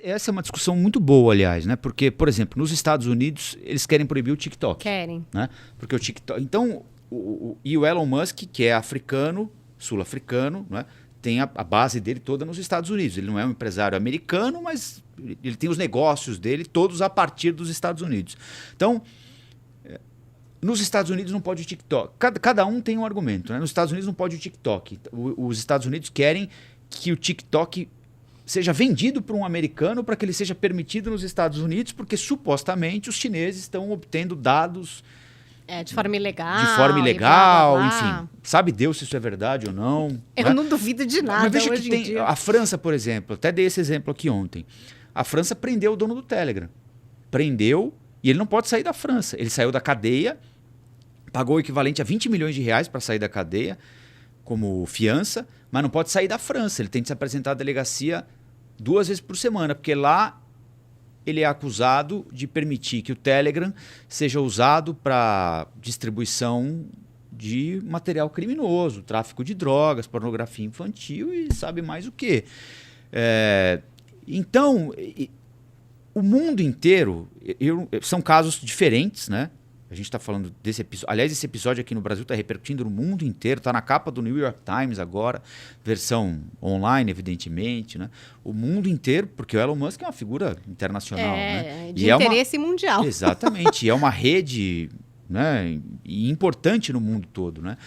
Essa é uma discussão muito boa, aliás, né? Porque, por exemplo, nos Estados Unidos, eles querem proibir o TikTok. Querem. Né? Porque o TikTok... Então, o Elon Musk, que é africano, sul-africano, né? Tem a base dele toda nos Estados Unidos. Ele não é um empresário americano, mas ele tem os negócios dele todos a partir dos Estados Unidos. Então, nos Estados Unidos não pode o TikTok. Cada um tem um argumento. Né? Nos Estados Unidos não pode o TikTok. Os Estados Unidos querem que o TikTok seja vendido para um americano para que ele seja permitido nos Estados Unidos, porque supostamente os chineses estão obtendo dados de forma ilegal. De forma ilegal, blá, blá, blá. enfim. Sabe Deus se isso é verdade ou não. Eu né? não duvido de nada. Mas veja hoje que tem, em dia. a França, por exemplo, até dei esse exemplo aqui ontem. A França prendeu o dono do Telegram. Prendeu e ele não pode sair da França. Ele saiu da cadeia, pagou o equivalente a 20 milhões de reais para sair da cadeia como fiança, mas não pode sair da França. Ele tem que se apresentar à delegacia 2 vezes por semana, porque lá ele é acusado de permitir que o Telegram seja usado para distribuição de material criminoso, tráfico de drogas, pornografia infantil e sabe mais o quê. Então, o mundo inteiro, são casos diferentes, né? A gente está falando desse episódio. Aliás, esse episódio aqui no Brasil está repercutindo no mundo inteiro. Está na capa do New York Times agora. Versão online, evidentemente. Né? O mundo inteiro, porque o Elon Musk é uma figura internacional. Né? De interesse mundial. Exatamente. E é uma rede, né, importante no mundo todo. Né?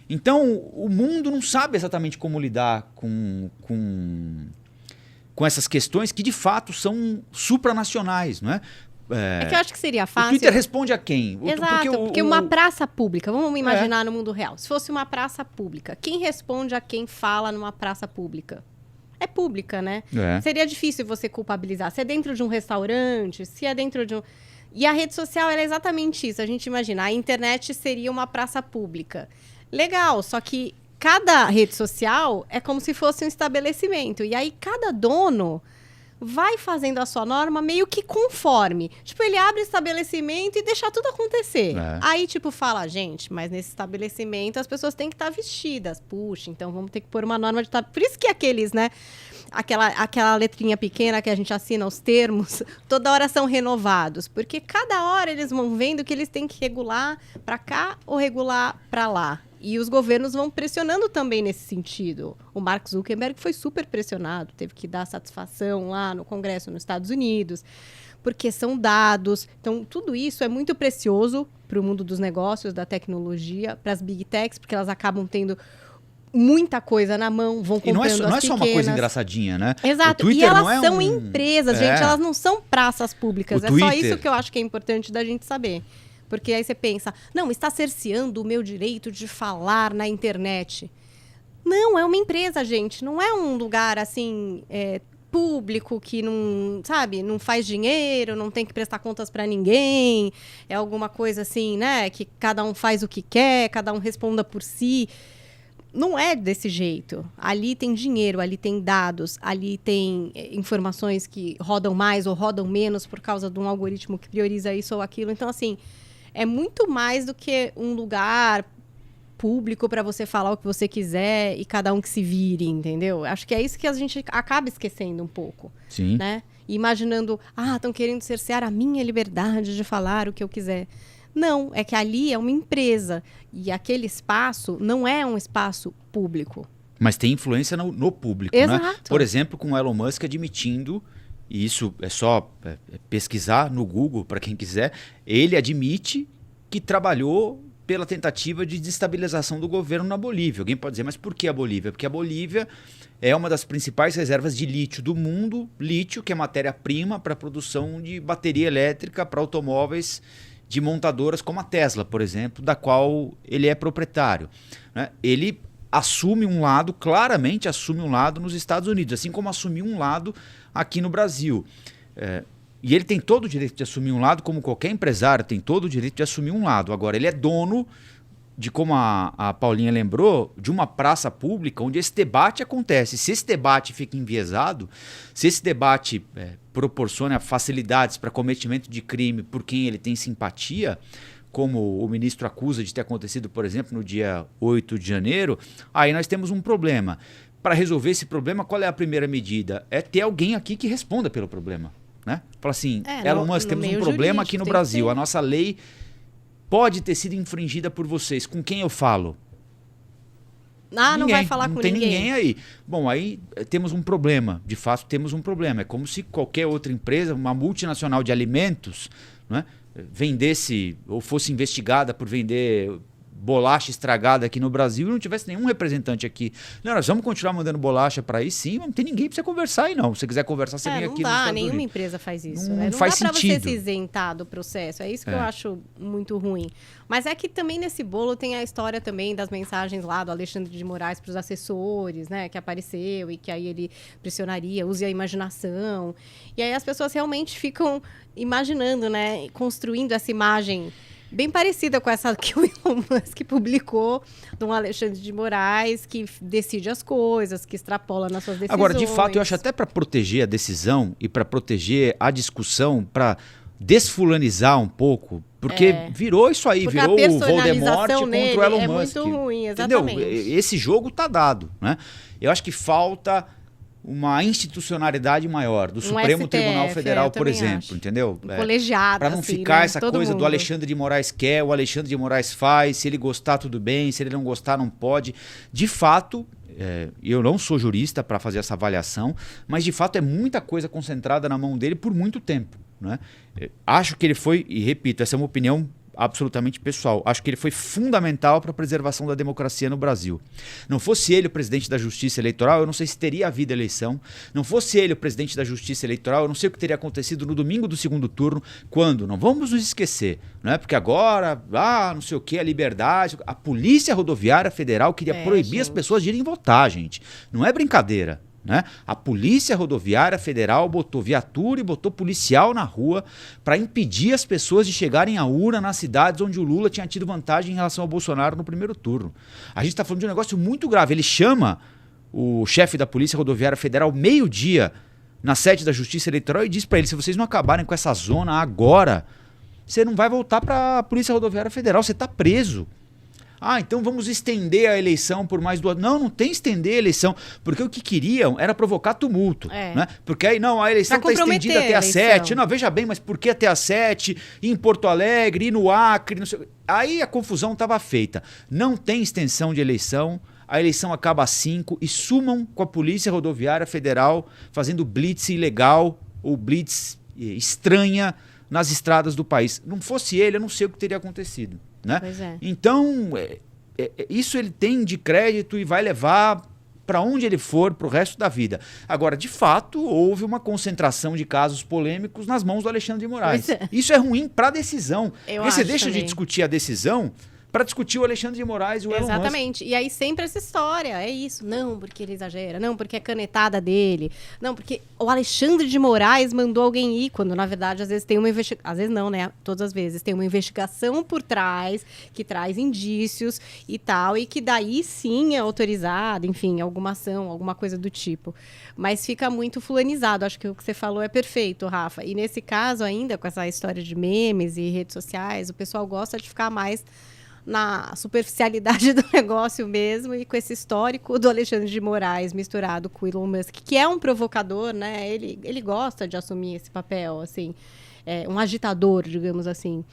Então, o mundo não sabe exatamente como lidar com essas questões que, de fato, são supranacionais. Não é? É que eu acho que seria fácil. O Twitter responde a quem? Exato, porque uma praça pública, vamos imaginar no mundo real, se fosse uma praça pública, quem responde a quem fala numa praça pública? É pública, né? Seria difícil você culpabilizar. Se é dentro de um restaurante, se é dentro de um... E a rede social é exatamente isso. A gente imagina, a internet seria uma praça pública. Legal, só que cada rede social é como se fosse um estabelecimento. E aí cada dono vai fazendo a sua norma meio que conforme. Tipo, ele abre o estabelecimento e deixa tudo acontecer. Aí, tipo, fala, gente, mas nesse estabelecimento as pessoas têm que estar vestidas. Puxa, então vamos ter que pôr uma norma de... Por isso que aqueles, né? Aquela letrinha pequena que a gente assina os termos, toda hora são renovados. Porque cada hora eles vão vendo que eles têm que regular para cá ou regular para lá. E os governos vão pressionando também nesse sentido. O Mark Zuckerberg foi super pressionado, teve que dar satisfação lá no Congresso nos Estados Unidos, porque são dados. Então, tudo isso é muito precioso para o mundo dos negócios, da tecnologia, para as big techs, porque elas acabam tendo muita coisa na mão, vão comprando as pequenas. E não é só uma coisa engraçadinha, né? Exato, e elas são empresas, gente, elas não são praças públicas. É só isso que eu acho que é importante da gente saber. Porque aí você pensa, não, está cerceando o meu direito de falar na internet. Não, é uma empresa, gente. Não é um lugar, assim, público que não, sabe, não faz dinheiro, não tem que prestar contas para ninguém. É alguma coisa assim, né, que cada um faz o que quer, cada um responda por si. Não é desse jeito. Ali tem dinheiro, ali tem dados, ali tem informações que rodam mais ou rodam menos por causa de um algoritmo que prioriza isso ou aquilo. Então, assim... É muito mais do que um lugar público para você falar o que você quiser e cada um que se vire, entendeu? Acho que é isso que a gente acaba esquecendo um pouco. Sim. Né? E imaginando, estão querendo cercear a minha liberdade de falar o que eu quiser. Não, é que ali é uma empresa e aquele espaço não é um espaço público. Mas tem influência no público, Exato. Né? Por exemplo, com o Elon Musk admitindo... E isso é só pesquisar no Google, para quem quiser. Ele admite que trabalhou pela tentativa de desestabilização do governo na Bolívia. Alguém pode dizer, mas por que a Bolívia? Porque a Bolívia é uma das principais reservas de lítio do mundo. Lítio, que é matéria-prima para a produção de bateria elétrica para automóveis de montadoras como a Tesla, por exemplo, da qual ele é proprietário. Né? Ele assume um lado, claramente assume um lado nos Estados Unidos, assim como assumiu um lado aqui no Brasil. E ele tem todo o direito de assumir um lado, como qualquer empresário tem todo o direito de assumir um lado. Agora, ele é dono de, como a Paulinha lembrou, de uma praça pública onde esse debate acontece. Se esse debate fica enviesado, se esse debate proporciona facilidades para cometimento de crime por quem ele tem simpatia, como o ministro acusa de ter acontecido, por exemplo, no dia 8 de janeiro, aí nós temos um problema. para resolver esse problema, qual é a primeira medida? É ter alguém aqui que responda pelo problema. Né? Fala assim, Elon Musk, temos um problema aqui no Brasil. A nossa lei pode ter sido infringida por vocês. Com quem eu falo? Ninguém, não vai falar com ninguém. Não tem ninguém aí. Bom, aí temos um problema. De fato, temos um problema. É como se qualquer outra empresa, uma multinacional de alimentos, né, vendesse ou fosse investigada por vender bolacha estragada aqui no Brasil e não tivesse nenhum representante aqui. Não, nós vamos continuar mandando bolacha para aí, sim, mas não tem ninguém para você conversar aí, não. Se você quiser conversar, você vem aqui nos Estados Unidos. Nenhuma empresa faz isso. Não faz sentido. Não dá para você se isentar do processo. É isso que eu acho muito ruim. Mas é que também nesse bolo tem a história também das mensagens lá do Alexandre de Moraes para os assessores, né, que apareceu e que aí ele pressionaria, use a imaginação. E aí as pessoas realmente ficam imaginando, né, construindo essa imagem bem parecida com essa que o Elon Musk publicou, de um Alexandre de Moraes que decide as coisas, que extrapola nas suas decisões. Agora, de fato, eu acho até para proteger a decisão e para proteger a discussão, para desfulanizar um pouco, porque virou isso aí, porque virou o Voldemort contra o Elon Musk. É muito ruim, exatamente. Entendeu? Esse jogo tá dado, né? Eu acho que falta uma institucionalidade maior do Supremo STF, Tribunal Federal, por exemplo, acho. entendeu? Colegiado, para não assim, ficar né? essa Todo coisa mundo. do Alexandre de Moraes quer, o Alexandre de Moraes faz, se ele gostar tudo bem, se ele não gostar não pode. De fato, eu não sou jurista para fazer essa avaliação, mas de fato é muita coisa concentrada na mão dele por muito tempo, né? Acho que ele foi, e repito, essa é uma opinião absolutamente pessoal, acho que ele foi fundamental para a preservação da democracia no Brasil. Não fosse ele o presidente da Justiça Eleitoral, eu não sei se teria havido eleição. Não fosse ele o presidente da Justiça Eleitoral, eu não sei o que teria acontecido no domingo do segundo turno, quando, não vamos nos esquecer, não é porque agora, não sei o que, a liberdade, a Polícia Rodoviária Federal queria proibir as pessoas de irem votar, gente. Não é brincadeira. Né? A Polícia Rodoviária Federal botou viatura e botou policial na rua para impedir as pessoas de chegarem à urna nas cidades onde o Lula tinha tido vantagem em relação ao Bolsonaro no primeiro turno. A gente está falando de um negócio muito grave. Ele chama o chefe da Polícia Rodoviária Federal meio-dia na sede da Justiça Eleitoral e diz para ele, se vocês não acabarem com essa zona agora, você não vai voltar para a Polícia Rodoviária Federal, você está preso. Então vamos estender a eleição por mais 2... Não tem estender a eleição, porque o que queriam era provocar tumulto. Né? Porque aí, não, a eleição está estendida até às 7. Não, veja bem, mas por que até às 7? Em Porto Alegre, e no Acre, não sei... Aí a confusão estava feita. Não tem extensão de eleição, a eleição acaba às 5 e sumam com a Polícia Rodoviária Federal fazendo blitz ilegal ou blitz estranha nas estradas do país. Não fosse ele, eu não sei o que teria acontecido. Né? Então, isso ele tem de crédito e vai levar para onde ele for para o resto da vida. Agora, de fato, houve uma concentração de casos polêmicos nas mãos do Alexandre de Moraes. Isso é ruim para a decisão. Porque você deixa de discutir a decisão para discutir o Alexandre de Moraes e o Elon Musk. Exatamente. E aí sempre essa história, é isso. Não, porque ele exagera. Não, porque é canetada dele. Não, porque o Alexandre de Moraes mandou alguém ir, quando na verdade às vezes tem uma investigação. Às vezes não, né? Todas as vezes. Tem uma investigação por trás, que traz indícios e tal, e que daí sim é autorizado, enfim, alguma ação, alguma coisa do tipo. Mas fica muito fulanizado. Acho que o que você falou é perfeito, Rafa. E nesse caso ainda, com essa história de memes e redes sociais, o pessoal gosta de ficar mais na superficialidade do negócio mesmo e com esse histórico do Alexandre de Moraes misturado com o Elon Musk, que é um provocador, né? Ele gosta de assumir esse papel, assim, um agitador, digamos assim.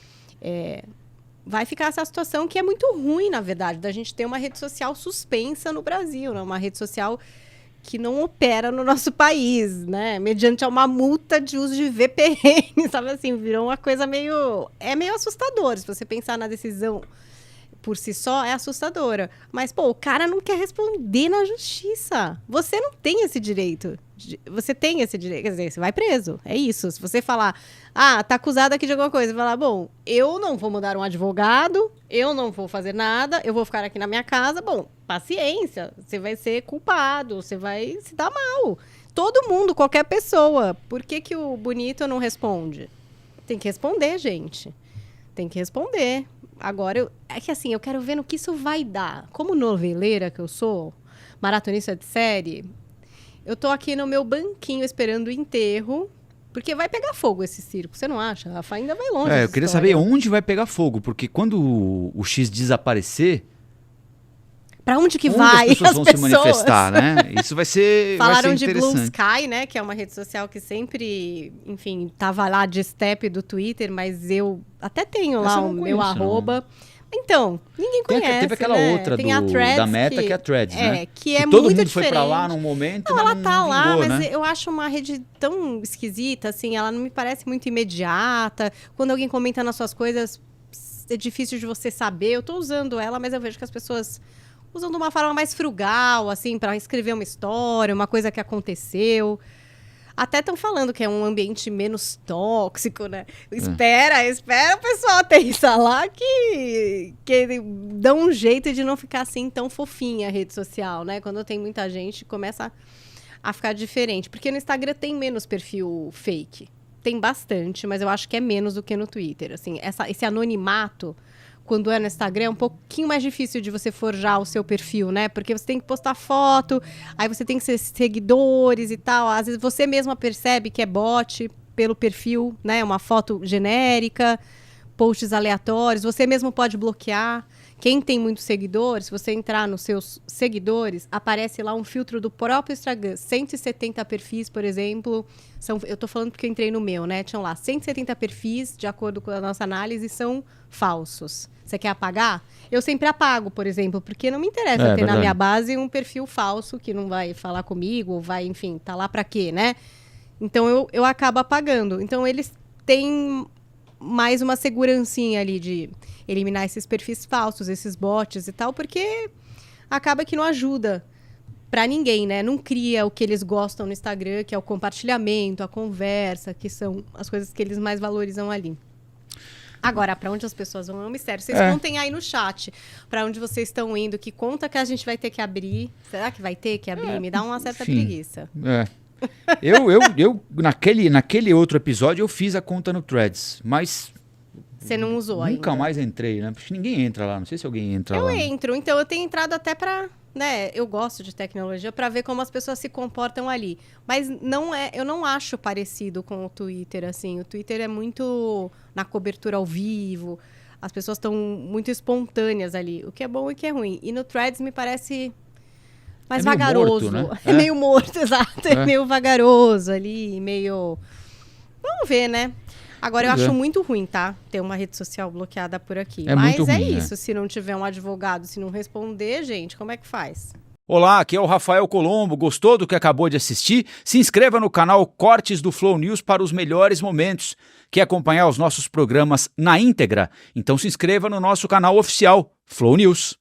Vai ficar essa situação que é muito ruim, na verdade, da gente ter uma rede social suspensa no Brasil, né? Uma rede social que não opera no nosso país, né? Mediante uma multa de uso de VPN, sabe assim? Virou uma coisa meio assustadora, se você pensar na decisão por si só, é assustadora. Mas, o cara não quer responder na justiça. Você não tem esse direito. Você tem esse direito. Quer dizer, você vai preso. É isso. Se você falar, tá acusado aqui de alguma coisa, falar, eu não vou mandar um advogado, eu não vou fazer nada, eu vou ficar aqui na minha casa, paciência. Você vai ser culpado, você vai se dar mal. Todo mundo, qualquer pessoa. Por que o bonito não responde? Tem que responder, gente. Tem que responder. Agora, é que assim, eu quero ver no que isso vai dar. Como noveleira que eu sou, maratonista de série, eu tô aqui no meu banquinho esperando o enterro, porque vai pegar fogo esse circo, você não acha? A Rafa ainda vai longe. Eu queria saber onde vai pegar fogo, porque quando o X desaparecer, Pra onde que Onde vai as pessoas vão pessoas? se manifestar, né? Isso vai ser Falaram de Blue interessante. Sky, né? Que é uma rede social que sempre, enfim, tava lá de step do Twitter, mas eu até tenho lá o meu arroba. Então, ninguém conhece, Teve aquela outra Tem a Threads da Meta, que é a Threads, né? Que é todo muito mundo diferente. foi pra lá num momento, não, mas ela tá não lá, vingou, mas né? eu acho uma rede tão esquisita, assim, ela não me parece muito imediata. Quando alguém comenta nas suas coisas, é difícil de você saber. Eu tô usando ela, mas eu vejo que as pessoas usam de uma forma mais frugal, assim, para escrever uma história, uma coisa que aconteceu. Até estão falando que é um ambiente menos tóxico, né? Espera o pessoal aterrissar lá que dá um jeito de não ficar assim tão fofinha a rede social, né? Quando tem muita gente, começa a ficar diferente. Porque no Instagram tem menos perfil fake. Tem bastante, mas eu acho que é menos do que no Twitter. Assim, esse anonimato, quando é no Instagram, é um pouquinho mais difícil de você forjar o seu perfil, né? Porque você tem que postar foto, aí você tem que ser seguidores e tal. Às vezes você mesma percebe que é bot pelo perfil, né? Uma foto genérica, posts aleatórios. Você mesmo pode bloquear. Quem tem muitos seguidores, se você entrar nos seus seguidores, aparece lá um filtro do próprio Instagram. 170 perfis, por exemplo. Eu tô falando porque eu entrei no meu, né? Tinham lá 170 perfis, de acordo com a nossa análise, são falsos. Você quer apagar? Eu sempre apago, por exemplo, porque não me interessa ter na minha base um perfil falso que não vai falar comigo, ou vai, enfim, tá lá pra quê, né? Então eu acabo apagando. Então eles têm mais uma segurancinha ali de eliminar esses perfis falsos, esses bots e tal, porque acaba que não ajuda pra ninguém, né? Não cria o que eles gostam no Instagram, que é o compartilhamento, a conversa, que são as coisas que eles mais valorizam ali. Agora, para onde as pessoas vão é um mistério. Vocês contem aí no chat para onde vocês estão indo, que conta que a gente vai ter que abrir. Será que vai ter que abrir? Me dá uma certa preguiça. Eu naquele outro episódio, eu fiz a conta no Threads, mas... Você não usou ainda? Nunca mais entrei, né? Porque ninguém entra lá, não sei se alguém entra lá. Eu entro, então eu tenho entrado até para... Né, eu gosto de tecnologia para ver como as pessoas se comportam ali. Mas eu não acho parecido com o Twitter, assim. O Twitter é muito na cobertura ao vivo. As pessoas estão muito espontâneas ali. O que é bom e o que é ruim. E no Threads me parece mais vagaroso. Morto, né? É meio morto, exato. É meio vagaroso ali, meio... Vamos ver, né? Agora, eu acho muito ruim, tá? Ter uma rede social bloqueada por aqui. Mas muito ruim, isso. Se não tiver um advogado, se não responder, gente, como é que faz? Olá, aqui é o Rafael Colombo. Gostou do que acabou de assistir? Se inscreva no canal Cortes do Flow News para os melhores momentos. Quer acompanhar os nossos programas na íntegra? Então se inscreva no nosso canal oficial, Flow News.